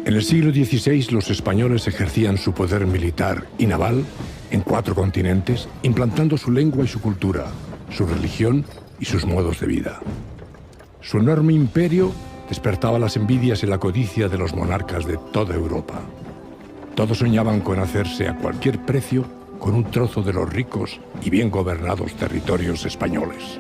En el siglo XVI los españoles ejercían su poder militar y naval en 4 continentes, implantando su lengua y su cultura, su religión y sus modos de vida. Su enorme imperio despertaba las envidias y la codicia de los monarcas de toda Europa. Todos soñaban con hacerse a cualquier precio con un trozo de los ricos y bien gobernados territorios españoles.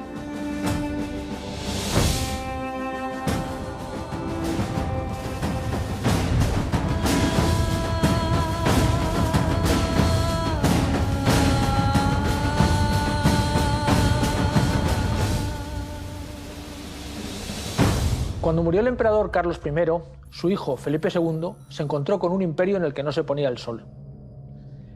Cuando murió el emperador Carlos I, su hijo Felipe II se encontró con un imperio en el que no se ponía el sol.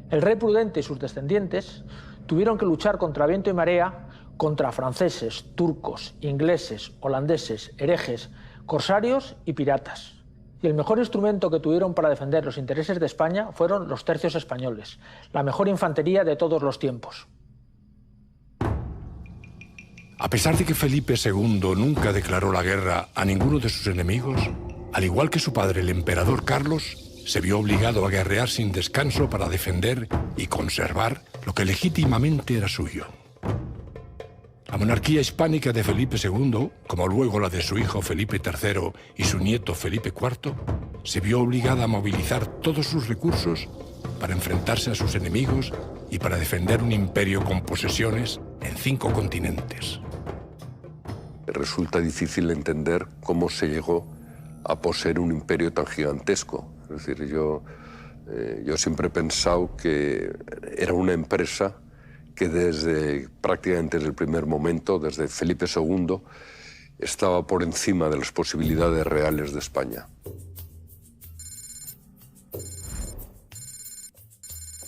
El rey Prudente y sus descendientes tuvieron que luchar contra viento y marea contra franceses, turcos, ingleses, holandeses, herejes, corsarios y piratas. Y el mejor instrumento que tuvieron para defender los intereses de España fueron los tercios españoles, la mejor infantería de todos los tiempos. A pesar de que Felipe II nunca declaró la guerra a ninguno de sus enemigos, al igual que su padre, el emperador Carlos, se vio obligado a guerrear sin descanso para defender y conservar lo que legítimamente era suyo. La monarquía hispánica de Felipe II, como luego la de su hijo Felipe III y su nieto Felipe IV, se vio obligada a movilizar todos sus recursos para enfrentarse a sus enemigos y para defender un imperio con posesiones en 5 continentes. Resulta difícil entender cómo se llegó a poseer un imperio tan gigantesco. Es decir, yo siempre he pensado que era una empresa que prácticamente desde el primer momento, desde Felipe II, estaba por encima de las posibilidades reales de España.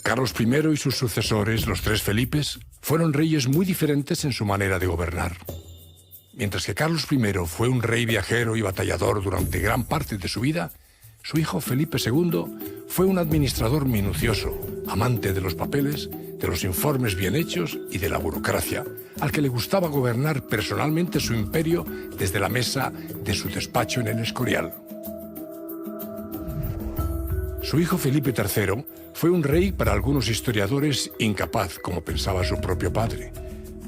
Carlos I y sus sucesores, los 3 Felipes, fueron reyes muy diferentes en su manera de gobernar. Mientras que Carlos I fue un rey viajero y batallador durante gran parte de su vida, su hijo Felipe II fue un administrador minucioso, amante de los papeles, de los informes bien hechos y de la burocracia, al que le gustaba gobernar personalmente su imperio desde la mesa de su despacho en el Escorial. Su hijo Felipe III fue un rey, para algunos historiadores, incapaz, como pensaba su propio padre,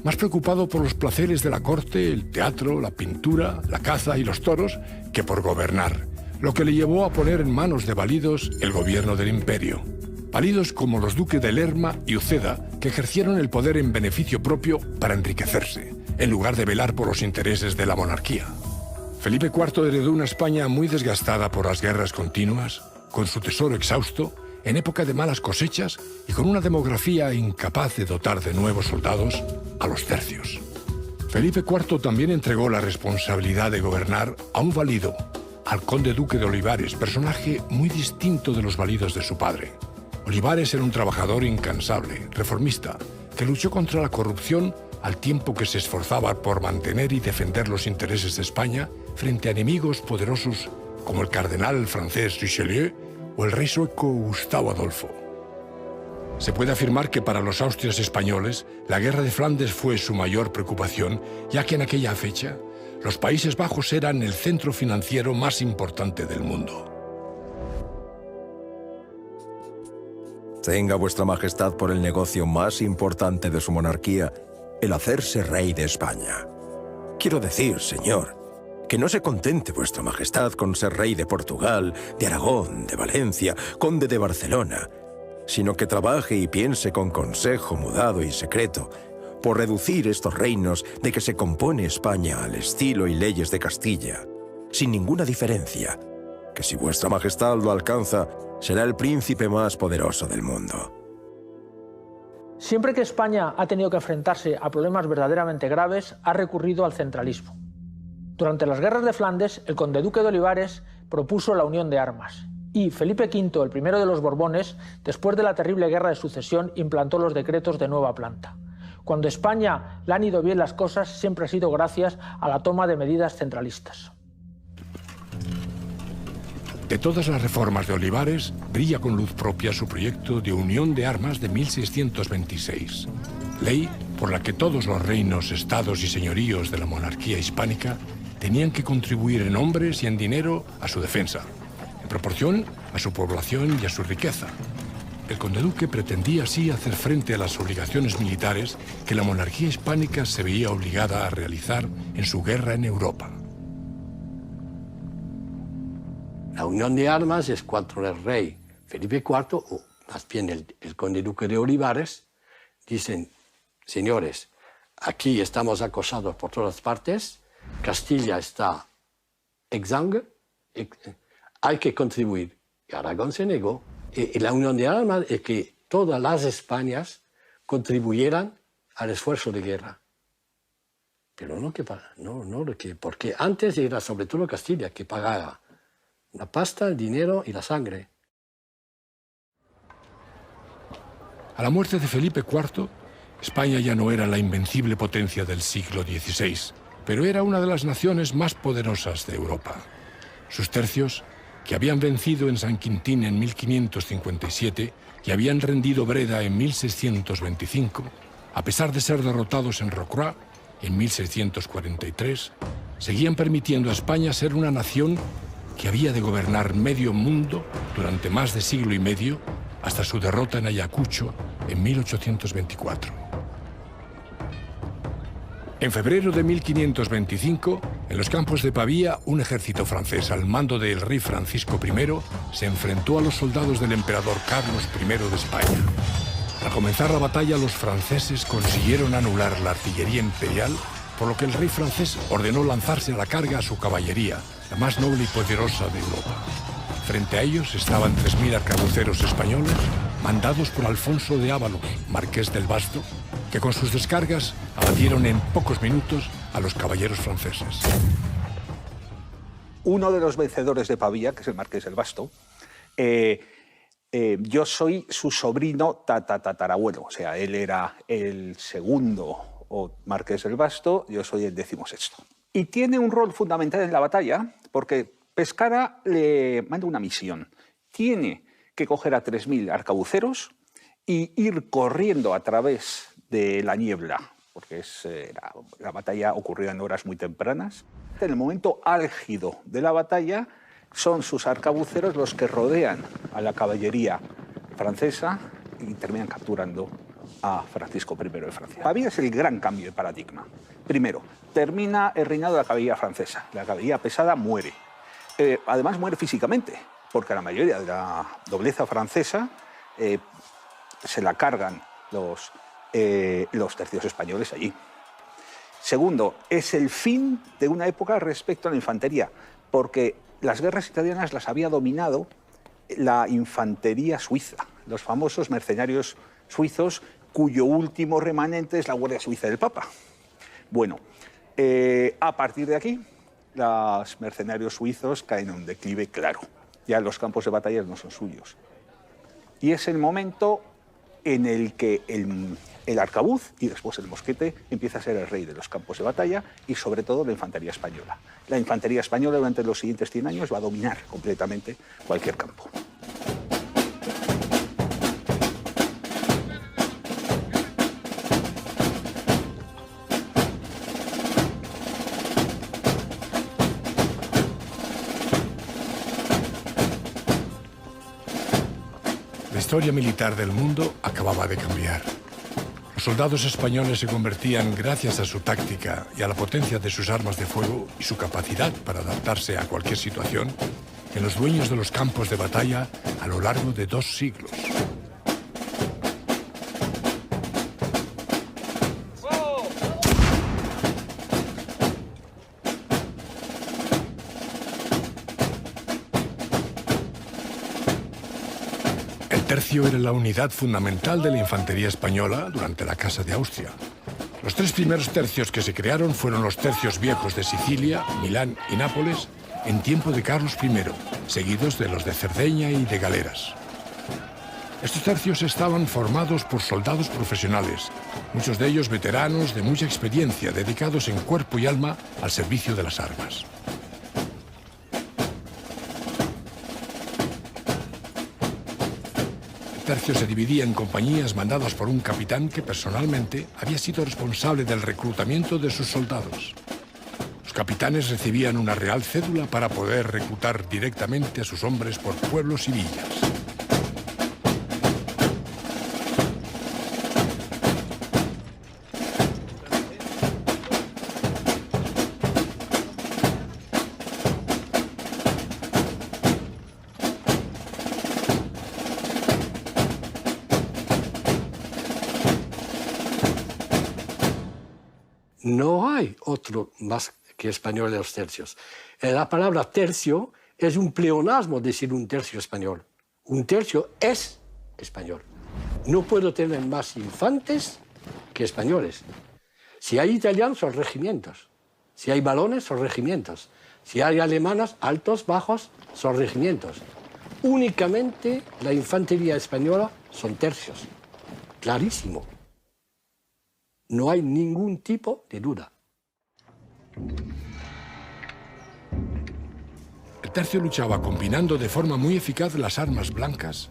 más preocupado por los placeres de la corte, el teatro, la pintura, la caza y los toros, que por gobernar, lo que le llevó a poner en manos de validos el gobierno del imperio. Validos como los duques de Lerma y Uceda, que ejercieron el poder en beneficio propio para enriquecerse, en lugar de velar por los intereses de la monarquía. Felipe IV heredó una España muy desgastada por las guerras continuas, con su tesoro exhausto, en época de malas cosechas y con una demografía incapaz de dotar de nuevos soldados a los tercios. Felipe IV también entregó la responsabilidad de gobernar a un valido, al conde duque de Olivares, personaje muy distinto de los validos de su padre. Olivares era un trabajador incansable, reformista, que luchó contra la corrupción al tiempo que se esforzaba por mantener y defender los intereses de España frente a enemigos poderosos como el cardenal francés Richelieu o el rey sueco Gustavo Adolfo. Se puede afirmar que para los austrias españoles, la guerra de Flandes fue su mayor preocupación, ya que en aquella fecha, los Países Bajos eran el centro financiero más importante del mundo. Tenga vuestra majestad por el negocio más importante de su monarquía, el hacerse rey de España. Quiero decir, señor, que no se contente vuestra majestad con ser rey de Portugal, de Aragón, de Valencia, conde de Barcelona, sino que trabaje y piense con consejo mudado y secreto por reducir estos reinos de que se compone España al estilo y leyes de Castilla, sin ninguna diferencia, que si vuestra majestad lo alcanza, será el príncipe más poderoso del mundo. Siempre que España ha tenido que enfrentarse a problemas verdaderamente graves, ha recurrido al centralismo. Durante las guerras de Flandes, el conde-duque de Olivares propuso la unión de armas, y Felipe V, el primero de los Borbones, después de la terrible guerra de sucesión, implantó los decretos de nueva planta. Cuando a España le han ido bien las cosas, siempre ha sido gracias a la toma de medidas centralistas. De todas las reformas de Olivares, brilla con luz propia su proyecto de unión de armas de 1626, ley por la que todos los reinos, estados y señoríos de la monarquía hispánica tenían que contribuir en hombres y en dinero a su defensa, proporción a su población y a su riqueza. El conde-duque pretendía así hacer frente a las obligaciones militares que la monarquía hispánica se veía obligada a realizar en su guerra en Europa. La unión de armas es cuando el rey Felipe IV, o más bien el conde-duque de Olivares, dicen: señores, aquí estamos acosados por todas partes, Castilla está exsangue, hay que contribuir. Y Aragón se negó. Y la unión de armas es que todas las Españas contribuyeran al esfuerzo de guerra. Pero porque antes era sobre todo Castilla que pagaba la pasta, el dinero y la sangre. A la muerte de Felipe IV, España ya no era la invencible potencia del siglo XVI, pero era una de las naciones más poderosas de Europa. Sus tercios, que habían vencido en San Quintín en 1557 y habían rendido Breda en 1625, a pesar de ser derrotados en Rocroi en 1643, seguían permitiendo a España ser una nación que había de gobernar medio mundo durante más de siglo y medio, hasta su derrota en Ayacucho en 1824. En febrero de 1525, en los campos de Pavía, un ejército francés al mando del rey Francisco I se enfrentó a los soldados del emperador Carlos I de España. Al comenzar la batalla, los franceses consiguieron anular la artillería imperial, por lo que el rey francés ordenó lanzarse a la carga a su caballería, la más noble y poderosa de Europa. Frente a ellos estaban 3.000 arcabuceros españoles, mandados por Alfonso de Ábalos, marqués del Basto, que con sus descargas abatieron en pocos minutos a los caballeros franceses. Uno de los vencedores de Pavía, que es el marqués del Basto, yo soy su sobrino tatarabuelo, o sea, él era el segundo marqués del Basto, yo soy el 16º. Y tiene un rol fundamental en la batalla, porque Pescara le manda una misión. Tiene que coger a 3.000 arcabuceros y ir corriendo a través de la niebla, porque la batalla ocurrió en horas muy tempranas. En el momento álgido de la batalla, son sus arcabuceros los que rodean a la caballería francesa y terminan capturando a Francisco I de Francia. Pavía es el gran cambio de paradigma. Primero, termina el reinado de la caballería francesa. La caballería pesada muere. Además muere físicamente, porque la mayoría de la nobleza francesa se la cargan los tercios españoles allí. Segundo, es el fin de una época respecto a la infantería, porque las guerras italianas las había dominado la infantería suiza, los famosos mercenarios suizos, cuyo último remanente es la Guardia Suiza del Papa. Bueno, a partir de aquí, los mercenarios suizos caen en un declive claro. Ya los campos de batalla no son suyos. Y es el momento en el que el arcabuz y después el mosquete empieza a ser el rey de los campos de batalla y sobre todo la infantería española. La infantería española durante los siguientes 100 años va a dominar completamente cualquier campo. La historia militar del mundo acababa de cambiar. Los soldados españoles se convertían, gracias a su táctica y a la potencia de sus armas de fuego y su capacidad para adaptarse a cualquier situación, en los dueños de los campos de batalla a lo largo de 2 siglos. El tercio era la unidad fundamental de la infantería española durante la Casa de Austria. Los 3 primeros tercios que se crearon fueron los tercios viejos de Sicilia, Milán y Nápoles en tiempo de Carlos I, seguidos de los de Cerdeña y de Galeras. Estos tercios estaban formados por soldados profesionales, muchos de ellos veteranos de mucha experiencia, dedicados en cuerpo y alma al servicio de las armas. El tercio se dividía en compañías mandadas por un capitán que personalmente había sido responsable del reclutamiento de sus soldados. Los capitanes recibían una real cédula para poder reclutar directamente a sus hombres por pueblos y villas. No hay otro más que español de los tercios. La palabra tercio es un pleonasmo decir un tercio español. Un tercio es español. No puedo tener más infantes que españoles. Si hay italianos, son regimientos. Si hay balones, son regimientos. Si hay alemanas, altos, bajos, son regimientos. Únicamente la infantería española son tercios. Clarísimo. No hay ningún tipo de duda. El tercio luchaba combinando de forma muy eficaz las armas blancas,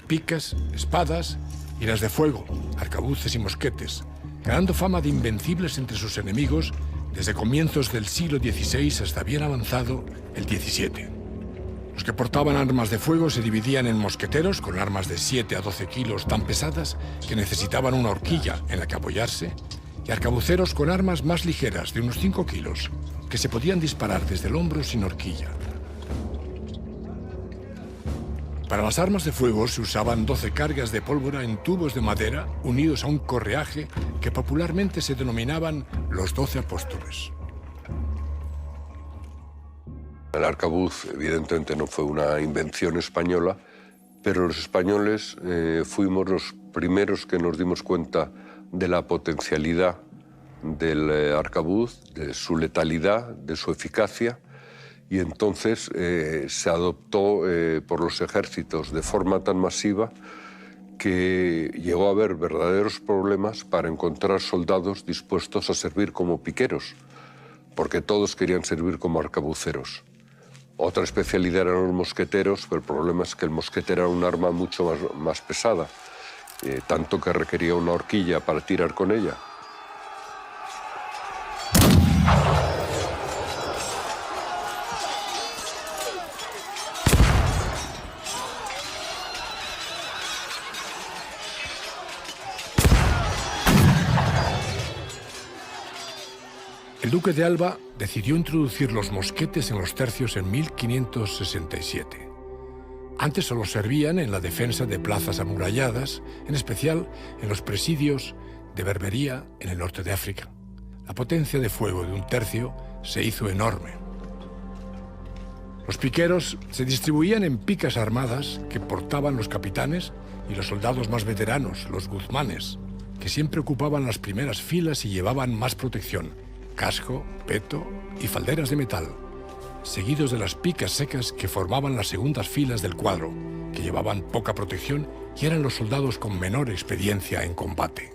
picas, espadas y las de fuego, arcabuces y mosquetes, ganando fama de invencibles entre sus enemigos desde comienzos del siglo XVI hasta bien avanzado el XVII. Los que portaban armas de fuego se dividían en mosqueteros con armas de 7 a 12 kilos tan pesadas que necesitaban una horquilla en la que apoyarse, y arcabuceros con armas más ligeras de unos 5 kilos que se podían disparar desde el hombro sin horquilla. Para las armas de fuego se usaban 12 cargas de pólvora en tubos de madera unidos a un correaje que popularmente se denominaban los 12 apóstoles. El arcabuz, evidentemente, no fue una invención española, pero los españoles fuimos los primeros que nos dimos cuenta de la potencialidad del arcabuz, de su letalidad, de su eficacia, y entonces se adoptó por los ejércitos de forma tan masiva que llegó a haber verdaderos problemas para encontrar soldados dispuestos a servir como piqueros, porque todos querían servir como arcabuceros. Otra especialidad eran los mosqueteros, pero el problema es que el mosquete era un arma mucho más pesada, tanto que requería una horquilla para tirar con ella. El duque de Alba decidió introducir los mosquetes en los tercios en 1567. Antes solo servían en la defensa de plazas amuralladas, en especial en los presidios de Berbería en el norte de África. La potencia de fuego de un tercio se hizo enorme. Los piqueros se distribuían en picas armadas que portaban los capitanes y los soldados más veteranos, los guzmanes, que siempre ocupaban las primeras filas y llevaban más protección: casco, peto y falderas de metal, seguidos de las picas secas que formaban las segundas filas del cuadro, que llevaban poca protección y eran los soldados con menor experiencia en combate.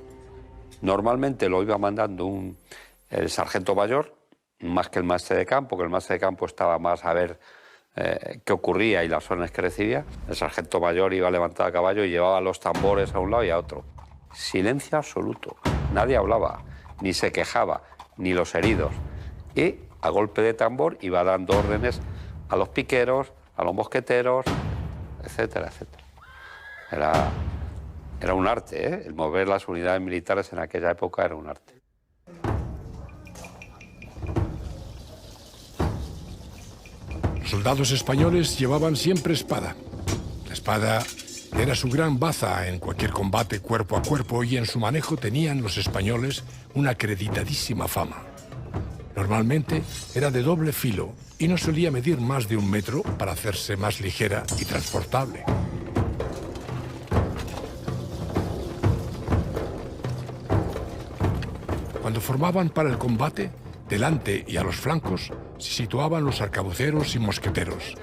Normalmente lo iba mandando el sargento mayor, más que el maestre de campo, que el maestre de campo estaba más a ver qué ocurría y las órdenes que recibía. El sargento mayor iba levantado a caballo y llevaba los tambores a un lado y a otro. Silencio absoluto, nadie hablaba, ni se quejaba, ni los heridos. Y a golpe de tambor iba dando órdenes a los piqueros, a los mosqueteros, etcétera, etcétera. Era un arte, ¿eh? El mover las unidades militares en aquella época era un arte. Los soldados españoles llevaban siempre espada. La espada era su gran baza en cualquier combate cuerpo a cuerpo y en su manejo tenían los españoles una acreditadísima fama. Normalmente era de doble filo y no solía medir más de 1 metro para hacerse más ligera y transportable. Cuando formaban para el combate, delante y a los flancos se situaban los arcabuceros y mosqueteros.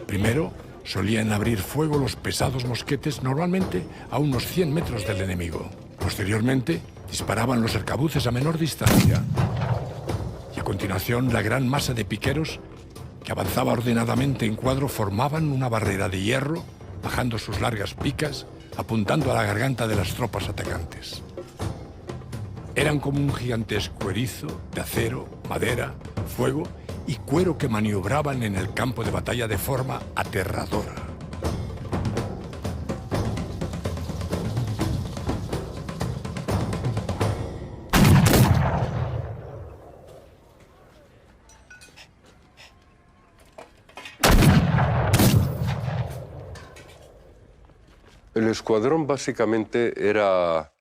Primero solían abrir fuego los pesados mosquetes, normalmente a unos 100 metros del enemigo. Posteriormente disparaban los arcabuces a menor distancia. Y a continuación la gran masa de piqueros, que avanzaba ordenadamente en cuadro, formaban una barrera de hierro, bajando sus largas picas, apuntando a la garganta de las tropas atacantes. Eran como un gigantesco erizo de acero, madera, fuego y cuero que maniobraban en el campo de batalla de forma aterradora. El escuadrón básicamente era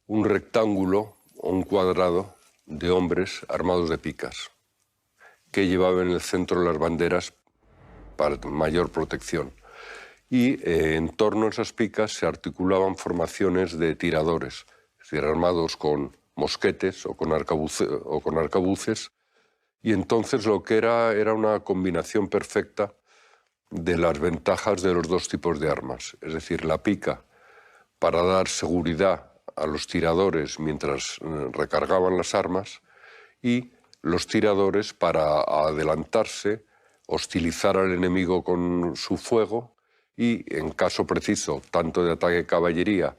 un rectángulo o un cuadrado de hombres armados de picas que llevaban en el centro las banderas para mayor protección. Y en torno a esas picas se articulaban formaciones de tiradores, es decir, armados con mosquetes o con arcabuces, y entonces lo que era una combinación perfecta de las ventajas de los dos tipos de armas, es decir, la pica para dar seguridad a los tiradores mientras recargaban las armas y los tiradores para adelantarse, hostilizar al enemigo con su fuego y, en caso preciso, tanto de ataque de caballería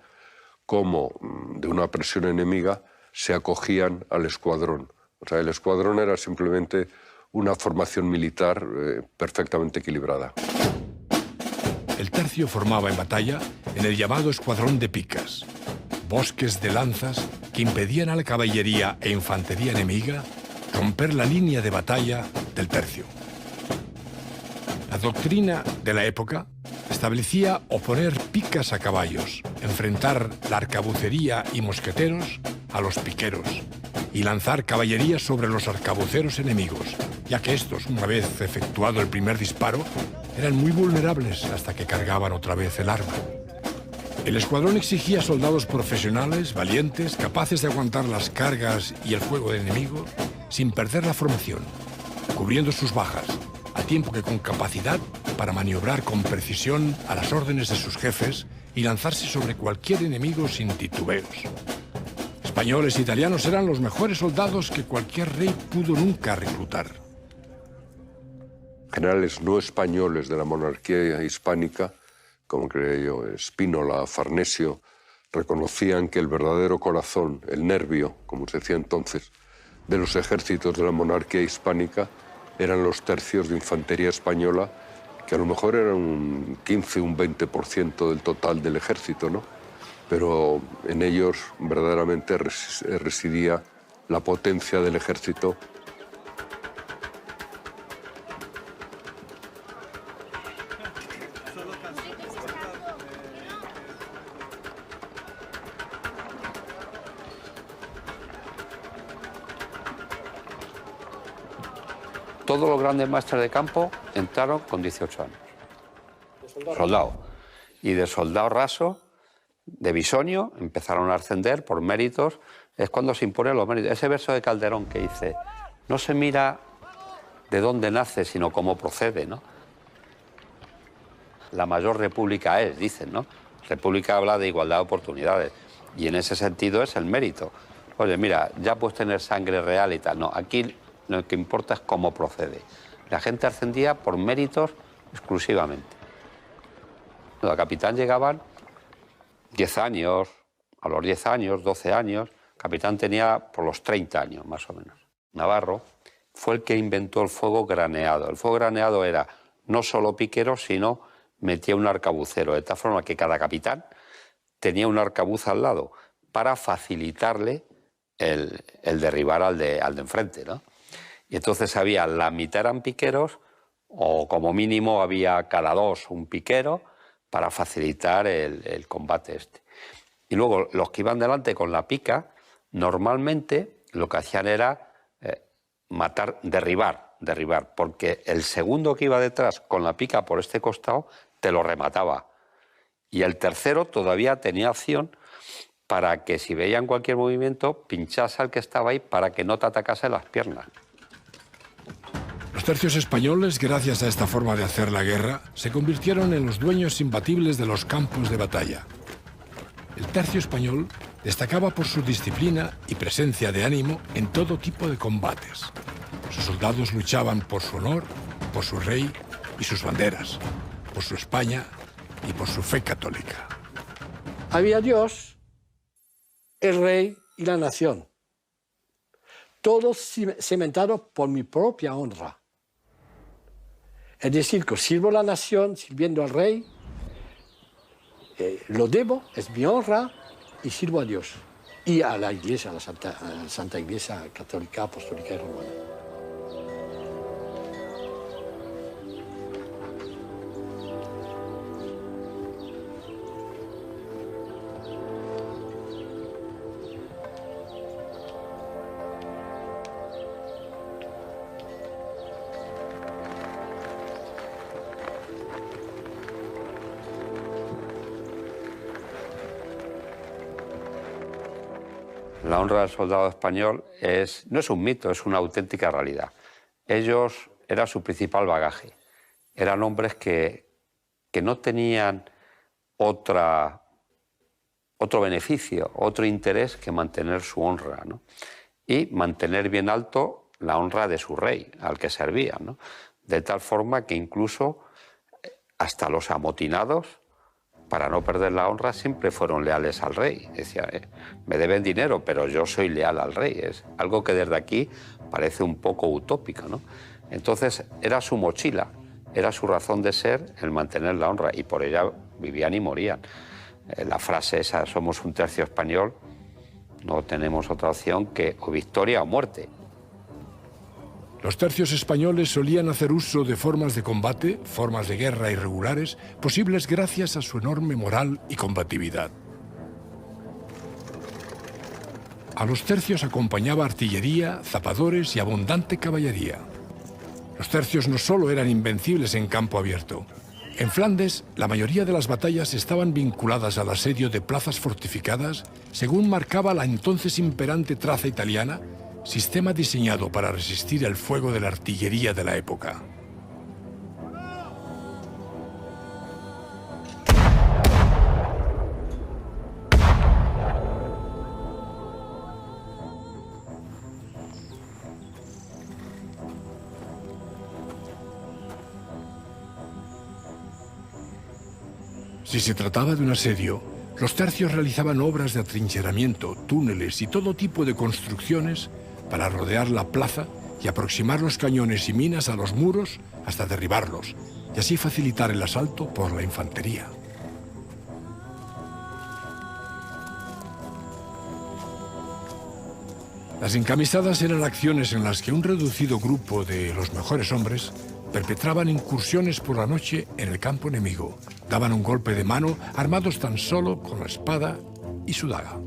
como de una presión enemiga, se acogían al escuadrón. O sea, el escuadrón era simplemente una formación militar perfectamente equilibrada. El tercio formaba en batalla en el llamado escuadrón de picas, bosques de lanzas que impedían a la caballería e infantería enemiga romper la línea de batalla del tercio. La doctrina de la época establecía oponer picas a caballos, enfrentar la arcabucería y mosqueteros a los piqueros y lanzar caballería sobre los arcabuceros enemigos, ya que estos, una vez efectuado el primer disparo, eran muy vulnerables hasta que cargaban otra vez el arma. El escuadrón exigía soldados profesionales, valientes, capaces de aguantar las cargas y el fuego del enemigo sin perder la formación, cubriendo sus bajas, a tiempo que con capacidad para maniobrar con precisión a las órdenes de sus jefes y lanzarse sobre cualquier enemigo sin titubeos. Españoles e italianos eran los mejores soldados que cualquier rey pudo nunca reclutar. Generales no españoles de la monarquía hispánica, como creía yo, Spínola, Farnesio, reconocían que el verdadero corazón, el nervio, como se decía entonces, de los ejércitos de la monarquía hispánica eran los tercios de infantería española, que a lo mejor eran un 15, un 20% del total del ejército, ¿no? Pero en ellos verdaderamente residía la potencia del ejército. Todos los grandes maestres de campo entraron con 18 años. Soldado. Y de soldado raso, de bisonio, empezaron a ascender por méritos. Es cuando se imponen los méritos. Ese verso de Calderón que dice, no se mira de dónde nace, sino cómo procede, ¿no? La mayor república es, dicen, ¿no? República habla de igualdad de oportunidades. Y en ese sentido es el mérito. Oye, mira, ya puedes tener sangre real y tal. No, aquí lo que importa es cómo procede. La gente ascendía por méritos exclusivamente. A capitán llegaban 10 años, a los 10 años, 12 años. Capitán tenía por los 30 años, más o menos. Navarro fue el que inventó el fuego graneado. El fuego graneado era no solo piquero, sino metía un arcabucero, de tal forma que cada capitán tenía un arcabuz al lado para facilitarle el derribar al de enfrente, ¿no? Y entonces había, la mitad eran piqueros, o como mínimo había cada dos un piquero para facilitar el combate este. Y luego los que iban delante con la pica, normalmente lo que hacían era matar, derribar, porque el segundo que iba detrás con la pica por este costado te lo remataba. Y el tercero todavía tenía acción para que si veían cualquier movimiento, pinchase al que estaba ahí para que no te atacase las piernas. Los tercios españoles, gracias a esta forma de hacer la guerra, se convirtieron en los dueños imbatibles de los campos de batalla. El tercio español destacaba por su disciplina y presencia de ánimo en todo tipo de combates. Sus soldados luchaban por su honor, por su rey y sus banderas, por su España y por su fe católica. Había Dios, el rey y la nación. todo cimentado por mi propia honra. Es decir, que sirvo a la nación sirviendo al rey, lo debo, es mi honra, y sirvo a Dios. Y a la Iglesia, a la Santa Iglesia Católica, Apostólica y Romana. La honra del soldado español no es un mito, es una auténtica realidad. Ellos era su principal bagaje. Eran hombres que no tenían otro beneficio, otro interés que mantener su honra, ¿no? Y mantener bien alto la honra de su rey, al que servían, ¿no? De tal forma que incluso hasta los amotinados, para no perder la honra, siempre fueron leales al rey. Decía, me deben dinero, pero yo soy leal al rey. Es algo que desde aquí parece un poco utópico, ¿no? Entonces era su mochila, era su razón de ser el mantener la honra, y por ella vivían y morían. La frase esa, somos un tercio español, no tenemos otra opción que o victoria o muerte. Los tercios españoles solían hacer uso de formas de combate, formas de guerra irregulares, posibles gracias a su enorme moral y combatividad. A los tercios acompañaba artillería, zapadores y abundante caballería. Los tercios no solo eran invencibles en campo abierto. En Flandes, la mayoría de las batallas estaban vinculadas al asedio de plazas fortificadas, según marcaba la entonces imperante traza italiana, sistema diseñado para resistir el fuego de la artillería de la época. Si se trataba de un asedio, los tercios realizaban obras de atrincheramiento, túneles y todo tipo de construcciones para rodear la plaza y aproximar los cañones y minas a los muros hasta derribarlos, y así facilitar el asalto por la infantería. Las encamisadas eran acciones en las que un reducido grupo de los mejores hombres perpetraban incursiones por la noche en el campo enemigo. Daban un golpe de mano armados tan solo con la espada y su daga,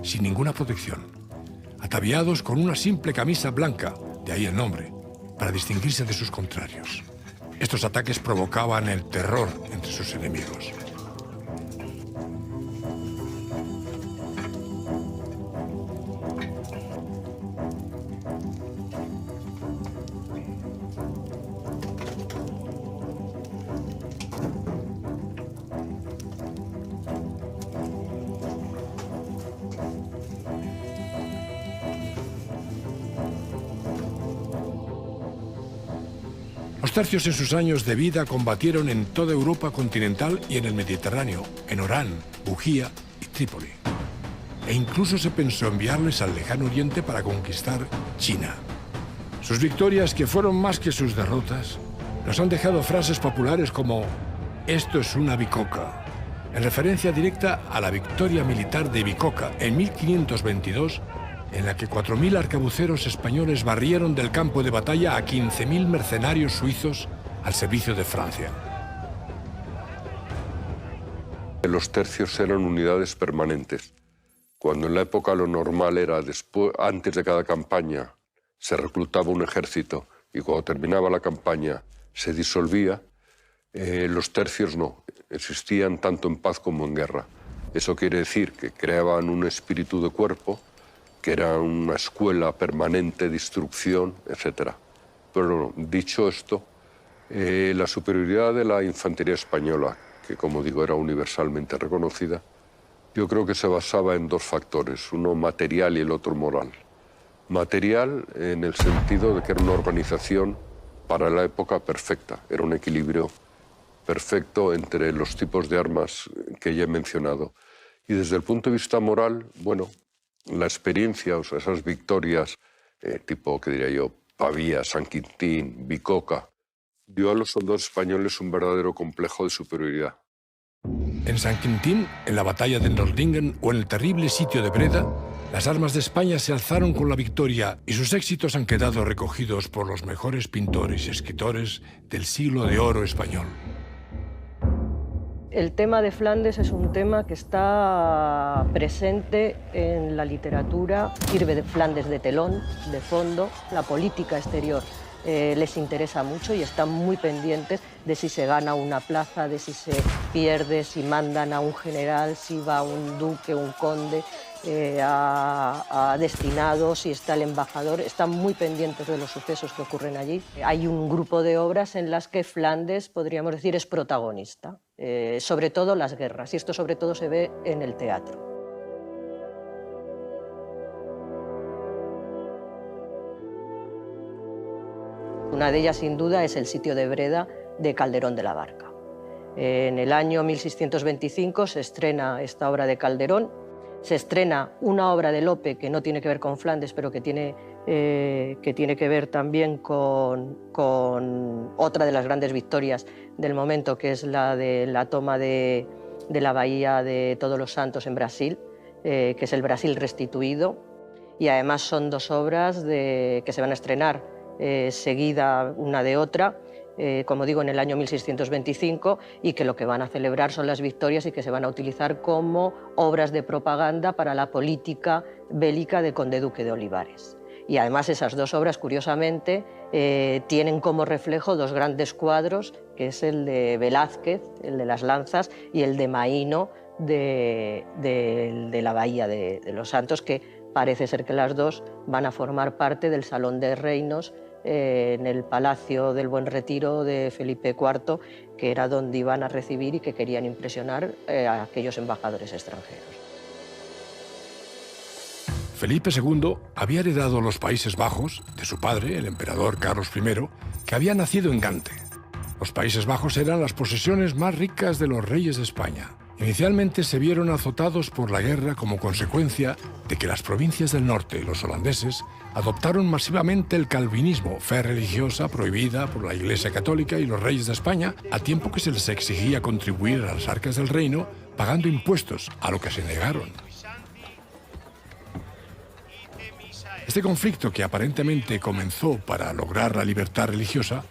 sin ninguna protección, ataviados con una simple camisa blanca, de ahí el nombre, para distinguirse de sus contrarios. Estos ataques provocaban el terror entre sus enemigos. Los tercios en sus años de vida combatieron en toda Europa continental y en el Mediterráneo, en Orán, Bujía y Trípoli. E incluso se pensó enviarles al lejano oriente para conquistar China. Sus victorias, que fueron más que sus derrotas, nos han dejado frases populares como «Esto es una bicoca», en referencia directa a la victoria militar de Bicoca en 1522, en la que 4.000 arcabuceros españoles barrieron del campo de batalla a 15.000 mercenarios suizos al servicio de Francia. Los tercios eran unidades permanentes. Cuando en la época lo normal era antes de cada campaña se reclutaba un ejército y cuando terminaba la campaña se disolvía, los tercios no, existían tanto en paz como en guerra. Eso quiere decir que creaban un espíritu de cuerpo, que era una escuela permanente de instrucción, etc. Pero dicho esto, la superioridad de la infantería española, que como digo era universalmente reconocida, yo creo que se basaba en dos factores, uno material y el otro moral. Material en el sentido de que era una organización para la época perfecta, era un equilibrio perfecto entre los tipos de armas que ya he mencionado. Y desde el punto de vista moral, bueno, la experiencia, o sea, esas victorias tipo, que diría yo, Pavía, San Quintín, Bicoca, dio a los soldados españoles un verdadero complejo de superioridad. En San Quintín, en la batalla de Nordlingen o en el terrible sitio de Breda, las armas de España se alzaron con la victoria y sus éxitos han quedado recogidos por los mejores pintores y escritores del siglo de oro español. El tema de Flandes es un tema que está presente en la literatura, sirve de Flandes de telón, de fondo, la política exterior les interesa mucho y están muy pendientes de si se gana una plaza, de si se pierde, si mandan a un general, si va un duque, un conde a destinados, si está el embajador. Están muy pendientes de los sucesos que ocurren allí. Hay un grupo de obras en las que Flandes, podríamos decir, es protagonista, sobre todo las guerras, y esto sobre todo se ve en el teatro. Una de ellas, sin duda, es el sitio de Breda de Calderón de la Barca. En el año 1625 se estrena esta obra de Calderón, se estrena una obra de Lope que no tiene que ver con Flandes, pero que tiene que ver también con otra de las grandes victorias del momento, que es la de la toma de la bahía de Todos los Santos en Brasil, que es el Brasil restituido. Y además son dos obras que se van a estrenar seguida una de otra, como digo, en el año 1625, y que lo que van a celebrar son las victorias y que se van a utilizar como obras de propaganda para la política bélica de Conde Duque de Olivares. Y además esas dos obras, curiosamente, tienen como reflejo dos grandes cuadros, que es el de Velázquez, el de las lanzas, y el de Maíno, de la bahía de los Santos, que parece ser que las dos van a formar parte del Salón de Reinos en el Palacio del Buen Retiro de Felipe IV, que era donde iban a recibir y que querían impresionar a aquellos embajadores extranjeros. Felipe II había heredado los Países Bajos de su padre, el emperador Carlos I, que había nacido en Gante. Los Países Bajos eran las posesiones más ricas de los reyes de España. Inicialmente se vieron azotados por la guerra como consecuencia de que las provincias del norte, los holandeses, adoptaron masivamente el calvinismo, fe religiosa prohibida por la Iglesia Católica y los reyes de España, a tiempo que se les exigía contribuir a las arcas del reino pagando impuestos, a lo que se negaron. Este conflicto, que aparentemente comenzó para lograr la libertad religiosa,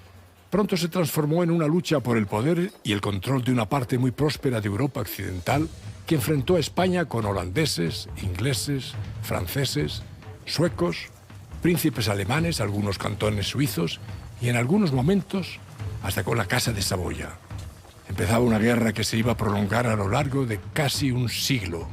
pronto se transformó en una lucha por el poder y el control de una parte muy próspera de Europa occidental que enfrentó a España con holandeses, ingleses, franceses, suecos, príncipes alemanes, algunos cantones suizos y en algunos momentos hasta con la Casa de Saboya. Empezaba una guerra que se iba a prolongar a lo largo de casi un siglo.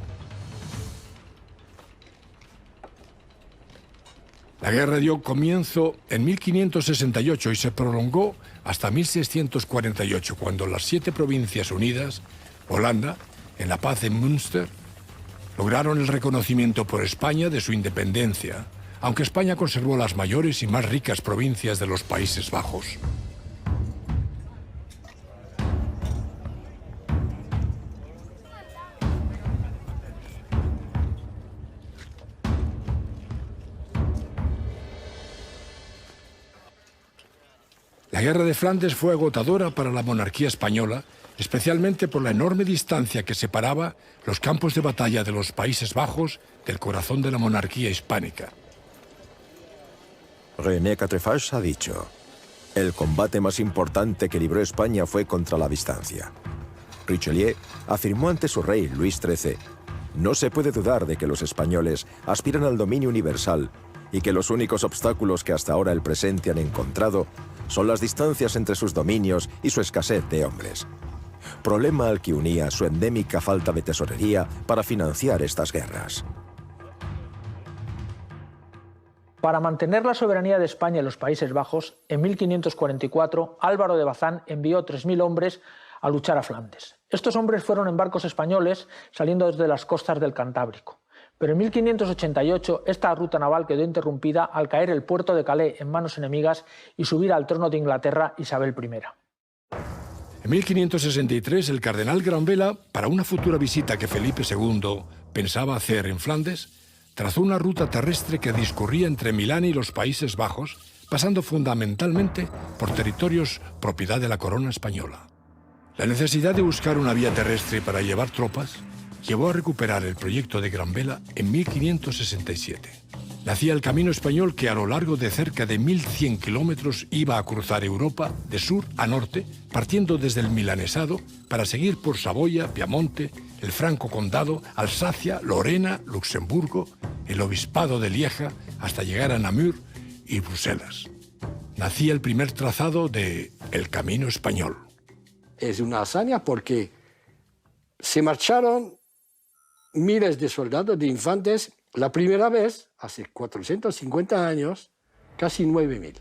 La guerra dio comienzo en 1568 y se prolongó hasta 1648, cuando las 7 provincias unidas, Holanda, en la paz de Münster, lograron el reconocimiento por España de su independencia, aunque España conservó las mayores y más ricas provincias de los Países Bajos. La Guerra de Flandes fue agotadora para la monarquía española, especialmente por la enorme distancia que separaba los campos de batalla de los Países Bajos del corazón de la monarquía hispánica. René Quatrefages ha dicho: el combate más importante que libró España fue contra la distancia. Richelieu afirmó ante su rey Luis XIII: no se puede dudar de que los españoles aspiran al dominio universal y que los únicos obstáculos que hasta ahora el presente han encontrado son las distancias entre sus dominios y su escasez de hombres. Problema al que unía su endémica falta de tesorería para financiar estas guerras. Para mantener la soberanía de España en los Países Bajos, en 1544 Álvaro de Bazán envió 3.000 hombres a luchar a Flandes. Estos hombres fueron en barcos españoles saliendo desde las costas del Cantábrico. Pero en 1588 esta ruta naval quedó interrumpida al caer el puerto de Calais en manos enemigas y subir al trono de Inglaterra Isabel I. En 1563 el cardenal Granvela, para una futura visita que Felipe II pensaba hacer en Flandes, trazó una ruta terrestre que discurría entre Milán y los Países Bajos, pasando fundamentalmente por territorios propiedad de la corona española. La necesidad de buscar una vía terrestre para llevar tropas llevó a recuperar el proyecto de Gran Vela en 1567. Nacía el Camino Español que a lo largo de cerca de 1.100 kilómetros iba a cruzar Europa de sur a norte, partiendo desde el Milanesado para seguir por Saboya, Piamonte, el Franco Condado, Alsacia, Lorena, Luxemburgo, el Obispado de Lieja, hasta llegar a Namur y Bruselas. Nacía el primer trazado de El Camino Español. Es una hazaña porque se marcharon miles de soldados, de infantes, la primera vez, hace 450 años, casi 9.000.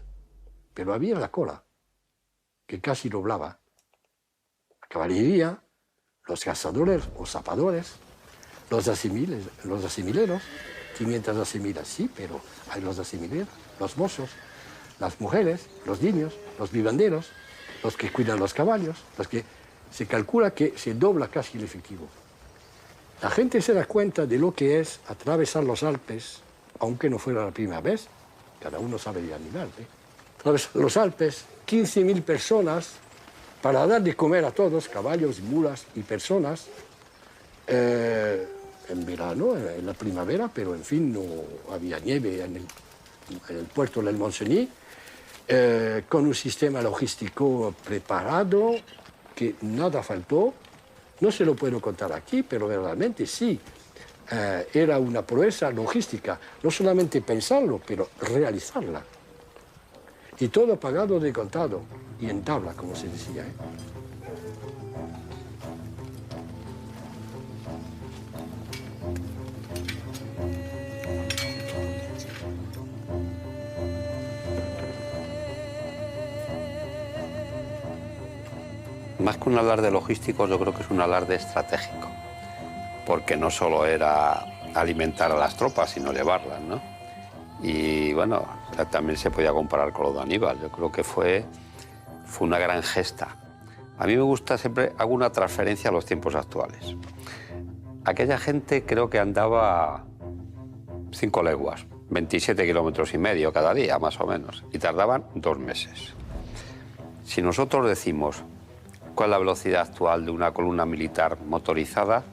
Pero había la cola, que casi doblaba. La caballería, los cazadores o zapadores, los asimileros, 500 asimilas, sí, pero hay los asimileros, los mozos, las mujeres, los niños, los vivanderos, los que cuidan los caballos, los que se calcula que se dobla casi el efectivo. La gente se da cuenta de lo que es atravesar los Alpes, aunque no fuera la primera vez, cada uno sabe de animal, atravesar los Alpes, 15.000 personas, para dar de comer a todos, caballos, mulas y personas, en verano, en la primavera, pero en fin, no había nieve en el puerto del Montcenis, con un sistema logístico preparado, que nada faltó. No se lo puedo contar aquí, pero verdaderamente sí. Era una proeza logística, no solamente pensarlo, pero realizarla. Y todo pagado de contado, y en tabla, como se decía. Más que un alarde logístico, yo creo que es un alarde estratégico, porque no solo era alimentar a las tropas, sino llevarlas, ¿no? Y bueno, también se podía comparar con lo de Aníbal. Yo creo que fue una gran gesta. A mí me gusta siempre, hago una transferencia a los tiempos actuales. Aquella gente creo que andaba 5 leguas, 27 kilómetros y medio cada día, más o menos, y tardaban 2 meses. Si nosotros decimos cuál es la velocidad actual de una columna militar motorizada,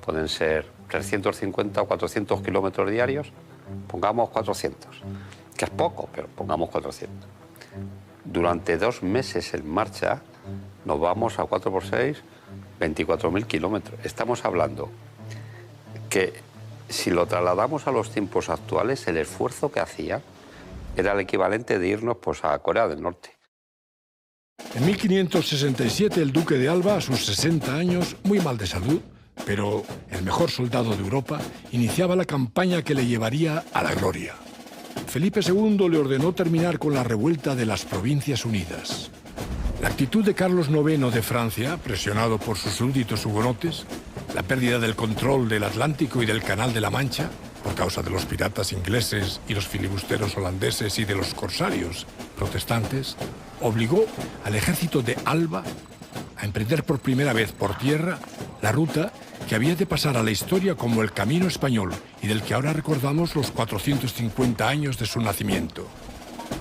pueden ser 350 o 400 kilómetros diarios, pongamos 400, que es poco, pero pongamos 400. Durante 2 meses en marcha nos vamos a 4 por 6, 24.000 kilómetros. Estamos hablando que si lo trasladamos a los tiempos actuales, el esfuerzo que hacía era el equivalente de irnos pues, a Corea del Norte. En 1567 el duque de Alba, a sus 60 años, muy mal de salud, pero el mejor soldado de Europa, iniciaba la campaña que le llevaría a la gloria. Felipe II le ordenó terminar con la revuelta de las Provincias Unidas. La actitud de Carlos IX de Francia, presionado por sus súbditos hugonotes, la pérdida del control del Atlántico y del Canal de la Mancha, por causa de los piratas ingleses y los filibusteros holandeses y de los corsarios protestantes, obligó al ejército de Alba a emprender por primera vez por tierra la ruta que había de pasar a la historia como el Camino Español y del que ahora recordamos los 450 años de su nacimiento.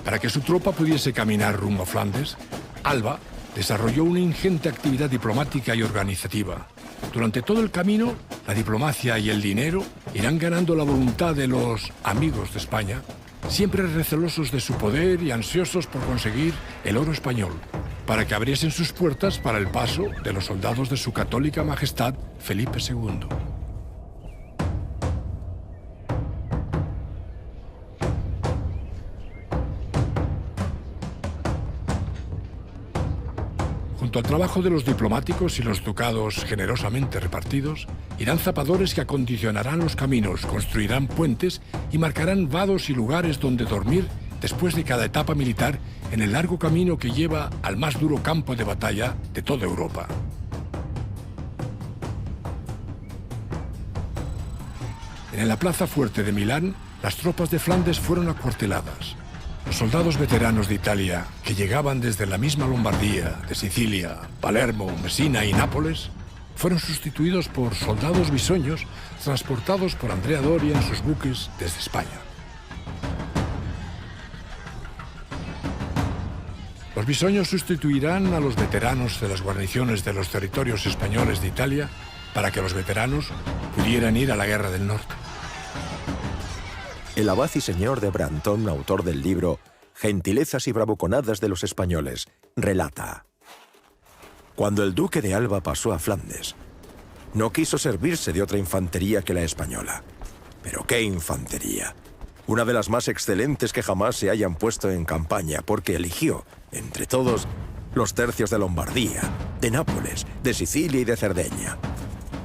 Para que su tropa pudiese caminar rumbo a Flandes, Alba desarrolló una ingente actividad diplomática y organizativa. Durante todo el camino, la diplomacia y el dinero irán ganando la voluntad de los amigos de España, siempre recelosos de su poder y ansiosos por conseguir el oro español, para que abriesen sus puertas para el paso de los soldados de su católica majestad Felipe II. Junto al trabajo de los diplomáticos y los ducados generosamente repartidos, irán zapadores que acondicionarán los caminos, construirán puentes y marcarán vados y lugares donde dormir después de cada etapa militar en el largo camino que lleva al más duro campo de batalla de toda Europa. En la plaza fuerte de Milán, las tropas de Flandes fueron acuarteladas. Los soldados veteranos de Italia, que llegaban desde la misma Lombardía, de Sicilia, Palermo, Messina y Nápoles, fueron sustituidos por soldados bisoños transportados por Andrea Doria en sus buques desde España. Los bisoños sustituirán a los veteranos de las guarniciones de los territorios españoles de Italia para que los veteranos pudieran ir a la Guerra del Norte. El abad y señor de Brantón, autor del libro Gentilezas y bravuconadas de los españoles, relata: cuando el duque de Alba pasó a Flandes, no quiso servirse de otra infantería que la española. Pero qué infantería. Una de las más excelentes que jamás se hayan puesto en campaña, porque eligió, entre todos, los tercios de Lombardía, de Nápoles, de Sicilia y de Cerdeña.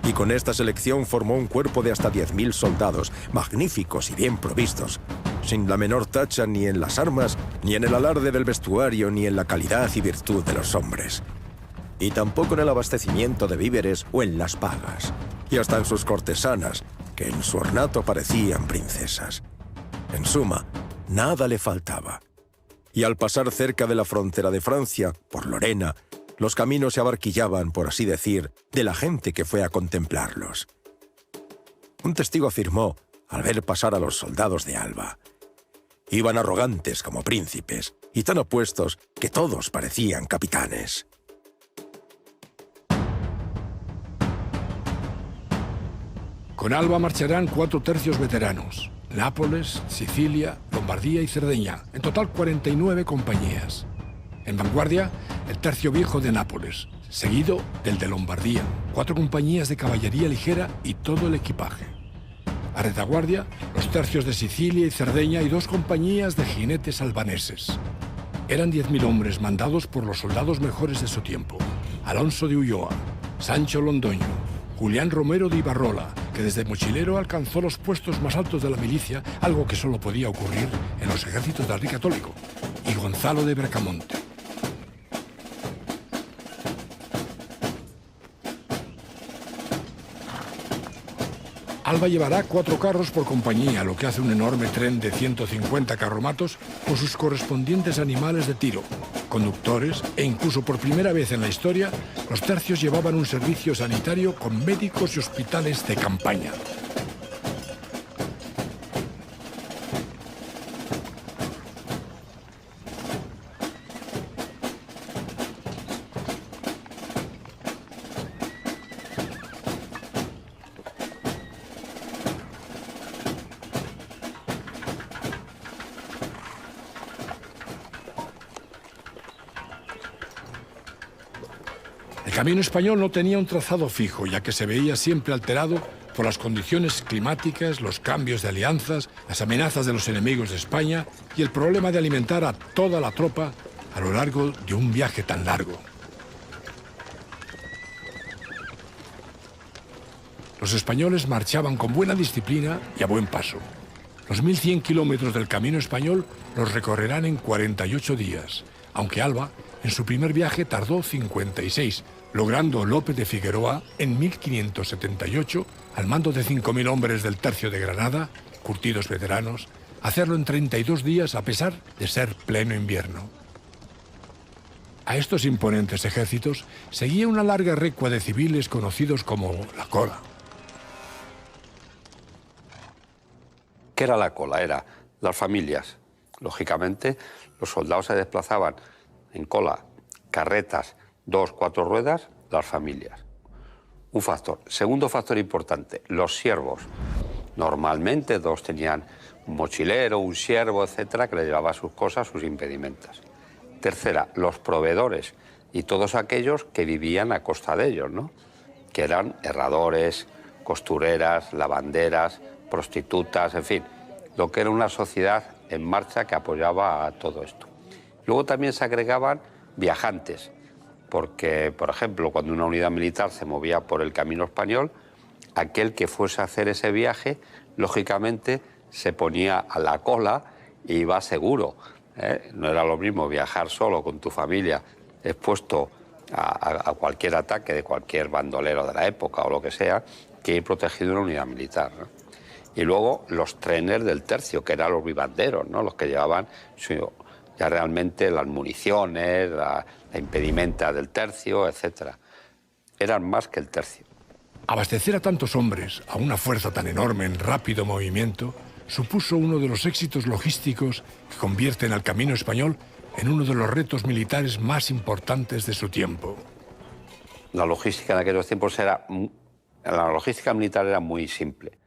Y con esta selección formó un cuerpo de hasta 10.000 soldados, magníficos y bien provistos, sin la menor tacha ni en las armas, ni en el alarde del vestuario, ni en la calidad y virtud de los hombres. Y tampoco en el abastecimiento de víveres o en las pagas, y hasta en sus cortesanas, que en su ornato parecían princesas. En suma, nada le faltaba. Y al pasar cerca de la frontera de Francia, por Lorena, los caminos se abarquillaban, por así decir, de la gente que fue a contemplarlos. Un testigo afirmó, al ver pasar a los soldados de Alba: iban arrogantes como príncipes, y tan opuestos que todos parecían capitanes. Con Alba marcharán 4 tercios veteranos: Nápoles, Sicilia, Lombardía y Cerdeña, en total 49 compañías. En vanguardia, el tercio viejo de Nápoles, seguido del de Lombardía, 4 compañías de caballería ligera y todo el equipaje. A retaguardia, los tercios de Sicilia y Cerdeña y 2 compañías de jinetes albaneses. Eran 10.000 hombres mandados por los soldados mejores de su tiempo: Alonso de Ulloa, Sancho Londoño, Julián Romero de Ibarrola, que desde mochilero alcanzó los puestos más altos de la milicia, algo que solo podía ocurrir en los ejércitos del rey católico, y Gonzalo de Bracamonte. Alba llevará 4 carros por compañía, lo que hace un enorme tren de 150 carromatos con sus correspondientes animales de tiro, conductores e incluso por primera vez en la historia, los tercios llevaban un servicio sanitario con médicos y hospitales de campaña. El camino español no tenía un trazado fijo, ya que se veía siempre alterado por las condiciones climáticas, los cambios de alianzas, las amenazas de los enemigos de España y el problema de alimentar a toda la tropa a lo largo de un viaje tan largo. Los españoles marchaban con buena disciplina y a buen paso. Los 1.100 kilómetros del camino español los recorrerán en 48 días, aunque Alba, en su primer viaje, tardó 56, logrando López de Figueroa, en 1578, al mando de 5.000 hombres del tercio de Granada, curtidos veteranos, hacerlo en 32 días a pesar de ser pleno invierno. A estos imponentes ejércitos seguía una larga recua de civiles conocidos como la cola. ¿Qué era la cola? Era las familias. Lógicamente, los soldados se desplazaban en cola, carretas, 2, 4 ruedas, las familias. Un factor. Segundo factor importante, los siervos. Normalmente 2 tenían un mochilero, un siervo, etcétera, que le llevaba sus cosas, sus impedimentas. Tercera, los proveedores y todos aquellos que vivían a costa de ellos, ¿no? Que eran herradores, costureras, lavanderas, prostitutas, en fin, lo que era una sociedad en marcha que apoyaba a todo esto. Luego también se agregaban viajantes, porque, por ejemplo, cuando una unidad militar se movía por el camino español, aquel que fuese a hacer ese viaje, lógicamente, se ponía a la cola e iba seguro. No era lo mismo viajar solo con tu familia, expuesto a cualquier ataque de cualquier bandolero de la época o lo que sea, que ir protegido en una unidad militar, ¿no? Y luego los trenes del tercio, que eran los vivanderos, ¿no? Los que llevaban ya realmente las municiones, la impedimenta del tercio, etc. eran más que el tercio. Abastecer a tantos hombres, a una fuerza tan enorme en rápido movimiento, supuso uno de los éxitos logísticos que convierten al Camino Español en uno de los retos militares más importantes de su tiempo. La logística en aquellos tiempos la logística militar era muy simple.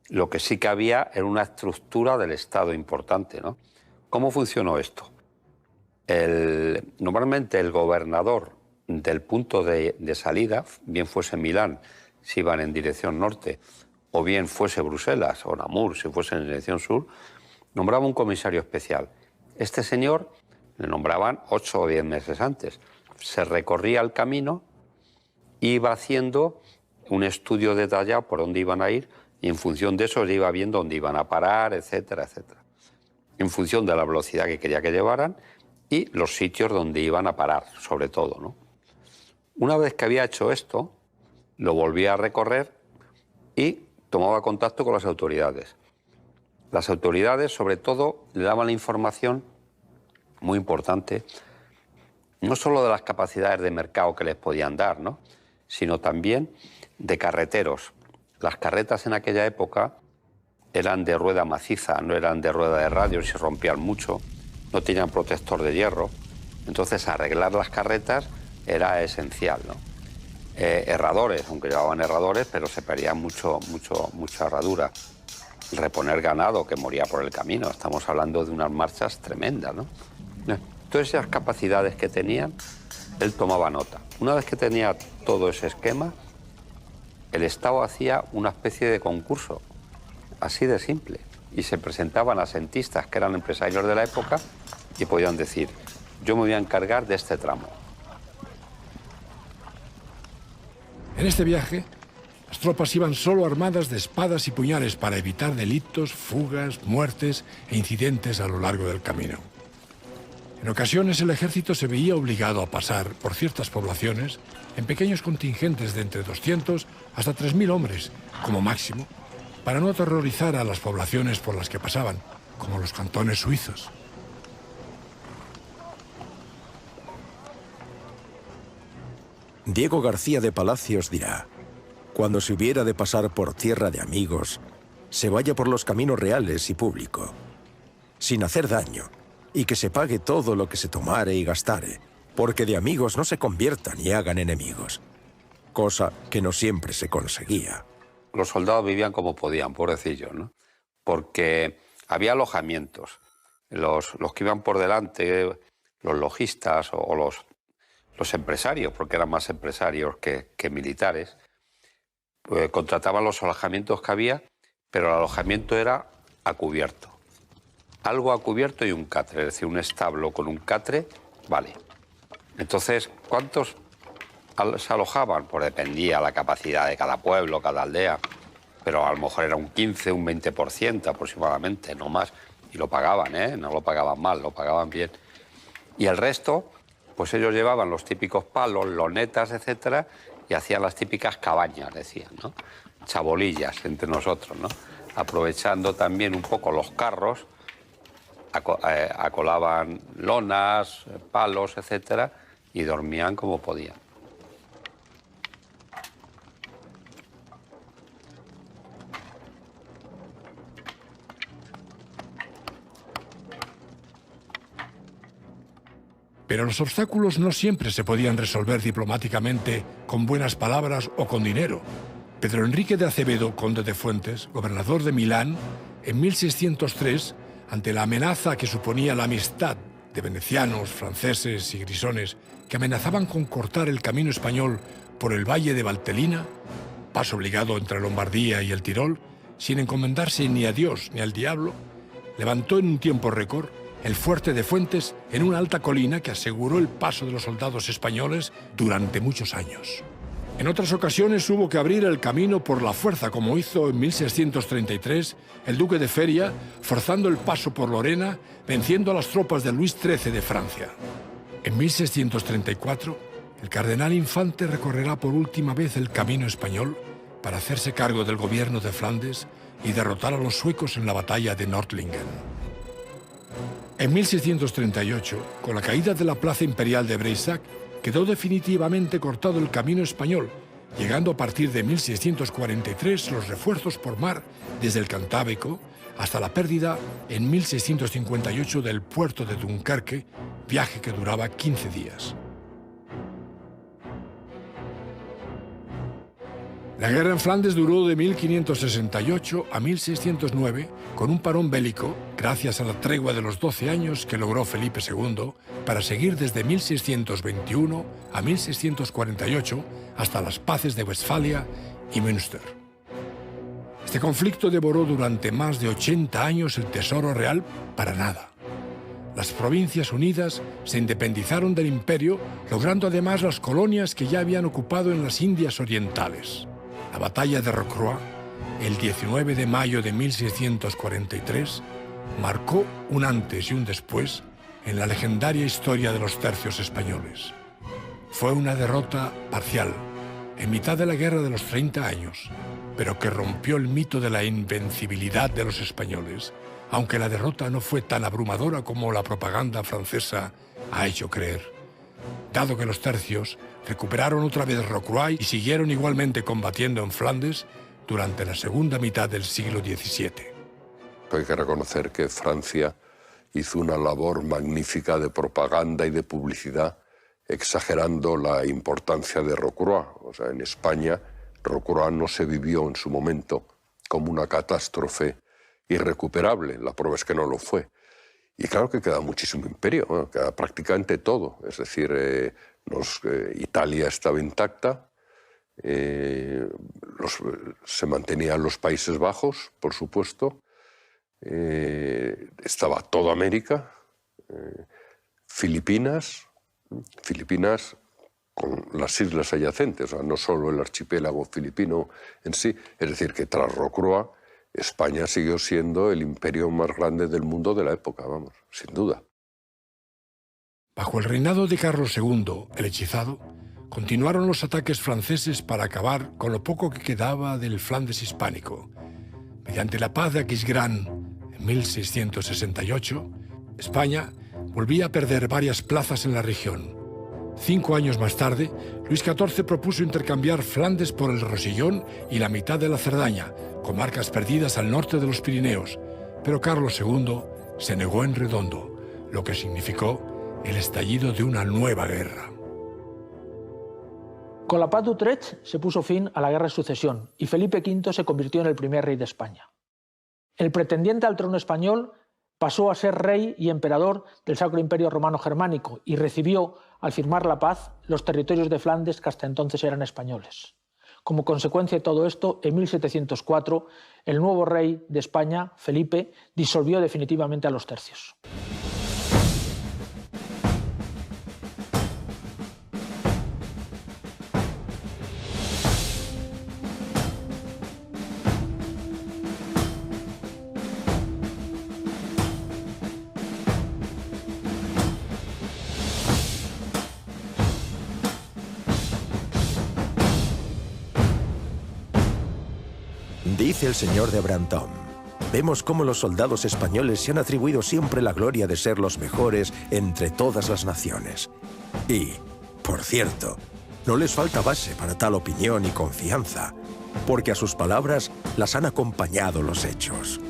Lo que sí que había era una estructura del Estado importante, ¿no? ¿Cómo funcionó esto? Normalmente el gobernador del punto de salida, bien fuese Milán, si iban en dirección norte, o bien fuese Bruselas o Namur, si fuese en dirección sur, nombraba un comisario especial. Este señor le nombraban 8 o 10 meses antes. Se recorría el camino, iba haciendo un estudio detallado por dónde iban a ir y en función de eso iba viendo dónde iban a parar, etcétera, etcétera. En función de la velocidad que quería que llevaran y los sitios donde iban a parar, sobre todo, ¿no? Una vez que había hecho esto, lo volvía a recorrer y tomaba contacto con las autoridades. Las autoridades, sobre todo, le daban la información muy importante, no solo de las capacidades de mercado que les podían dar, ¿no?, sino también de carreteros. Las carretas en aquella época eran de rueda maciza, no eran de rueda de radio y se rompían mucho, no tenían protector de hierro. Entonces, arreglar las carretas era esencial, ¿no? Herradores, aunque llevaban herradores, pero se perdía mucha herradura. Reponer ganado que moría por el camino. Estamos hablando de unas marchas tremendas, ¿no? Todas esas capacidades que tenían, él tomaba nota. Una vez que tenía todo ese esquema, el Estado hacía una especie de concurso, así de simple, y se presentaban asentistas que eran empresarios de la época y podían decir, yo me voy a encargar de este tramo. En este viaje, las tropas iban solo armadas de espadas y puñales para evitar delitos, fugas, muertes e incidentes a lo largo del camino. En ocasiones el ejército se veía obligado a pasar por ciertas poblaciones en pequeños contingentes de entre 200 hasta 3.000 hombres, como máximo, para no aterrorizar a las poblaciones por las que pasaban, como los cantones suizos. Diego García de Palacios dirá, cuando se hubiera de pasar por tierra de amigos, se vaya por los caminos reales y público, sin hacer daño, y que se pague todo lo que se tomare y gastare, porque de amigos no se conviertan y hagan enemigos, cosa que no siempre se conseguía. Los soldados vivían como podían, pobrecillos, ¿no? Porque había alojamientos. Los que iban por delante, los logistas o los empresarios, porque eran más empresarios que militares, pues contrataban los alojamientos que había, pero el alojamiento era a cubierto. Algo a cubierto y un catre, es decir, un establo con un catre, vale. Entonces, ¿cuántos se alojaban? Pues dependía la capacidad de cada pueblo, cada aldea, pero a lo mejor era un 15, un 20% aproximadamente, no más. Y lo pagaban, ¿eh? No lo pagaban mal, lo pagaban bien. Y el resto, pues ellos llevaban los típicos palos, lonetas, etcétera, y hacían las típicas cabañas, decían, ¿no? Chabolillas entre nosotros, ¿no? Aprovechando también un poco los carros, acolaban lonas, palos, etcétera, y dormían como podían. Pero los obstáculos no siempre se podían resolver diplomáticamente con buenas palabras o con dinero. Pedro Enrique de Acevedo, conde de Fuentes, gobernador de Milán, en 1603, ante la amenaza que suponía la amistad de venecianos, franceses y grisones que amenazaban con cortar el camino español por el valle de Valtellina, paso obligado entre Lombardía y el Tirol, sin encomendarse ni a Dios ni al diablo, levantó en un tiempo récord el fuerte de Fuentes en una alta colina que aseguró el paso de los soldados españoles durante muchos años. En otras ocasiones hubo que abrir el camino por la fuerza, como hizo en 1633 el duque de Feria, forzando el paso por Lorena, venciendo a las tropas de Luis XIII de Francia. En 1634, el cardenal Infante recorrerá por última vez el camino español para hacerse cargo del gobierno de Flandes y derrotar a los suecos en la batalla de Nordlingen. En 1638, con la caída de la plaza imperial de Breisach, quedó definitivamente cortado el camino español, llegando a partir de 1643 los refuerzos por mar desde el Cantábrico hasta la pérdida en 1658 del puerto de Dunkerque, viaje que duraba 15 días. La guerra en Flandes duró de 1568 a 1609, con un parón bélico, gracias a la tregua de los 12 años que logró Felipe II, para seguir desde 1621 a 1648 hasta las paces de Westfalia y Münster. Este conflicto devoró durante más de 80 años el tesoro real para nada. Las Provincias Unidas se independizaron del imperio, logrando además las colonias que ya habían ocupado en las Indias Orientales. La batalla de Rocroi, el 19 de mayo de 1643, marcó un antes y un después en la legendaria historia de los tercios españoles. Fue una derrota parcial, en mitad de la Guerra de los 30 años, pero que rompió el mito de la invencibilidad de los españoles, aunque la derrota no fue tan abrumadora como la propaganda francesa ha hecho creer. Dado que los tercios recuperaron otra vez Rocroi y siguieron igualmente combatiendo en Flandes durante la segunda mitad del siglo XVII. Hay que reconocer que Francia hizo una labor magnífica de propaganda y de publicidad, exagerando la importancia de Rocroi. O sea, en España, Rocroi no se vivió en su momento como una catástrofe irrecuperable. La prueba es que no lo fue. Y claro que queda muchísimo imperio, ¿no? Queda prácticamente todo. Es decir, Italia estaba intacta, se mantenían los Países Bajos, por supuesto, estaba toda América, Filipinas con las islas adyacentes, o sea, no solo el archipiélago filipino en sí. Es decir, que tras Rocroi, España siguió siendo el imperio más grande del mundo de la época, vamos, sin duda. Bajo el reinado de Carlos II, el hechizado, continuaron los ataques franceses para acabar con lo poco que quedaba del Flandes hispánico. Mediante la paz de Aquisgrán en 1668, España volvía a perder varias plazas en la región. 5 años más tarde, Luis XIV propuso intercambiar Flandes por el Rosellón y la mitad de la Cerdaña, comarcas perdidas al norte de los Pirineos, pero Carlos II se negó en redondo, lo que significó el estallido de una nueva guerra. Con la paz de Utrecht se puso fin a la guerra de sucesión y Felipe V se convirtió en el primer rey de España. El pretendiente al trono español pasó a ser rey y emperador del Sacro Imperio Romano Germánico y recibió, al firmar la paz, los territorios de Flandes que hasta entonces eran españoles. Como consecuencia de todo esto, en 1704, el nuevo rey de España, Felipe, disolvió definitivamente a los tercios. Dice el señor de Brantôme: vemos cómo los soldados españoles se han atribuido siempre la gloria de ser los mejores entre todas las naciones. Y, por cierto, no les falta base para tal opinión y confianza, porque a sus palabras las han acompañado los hechos.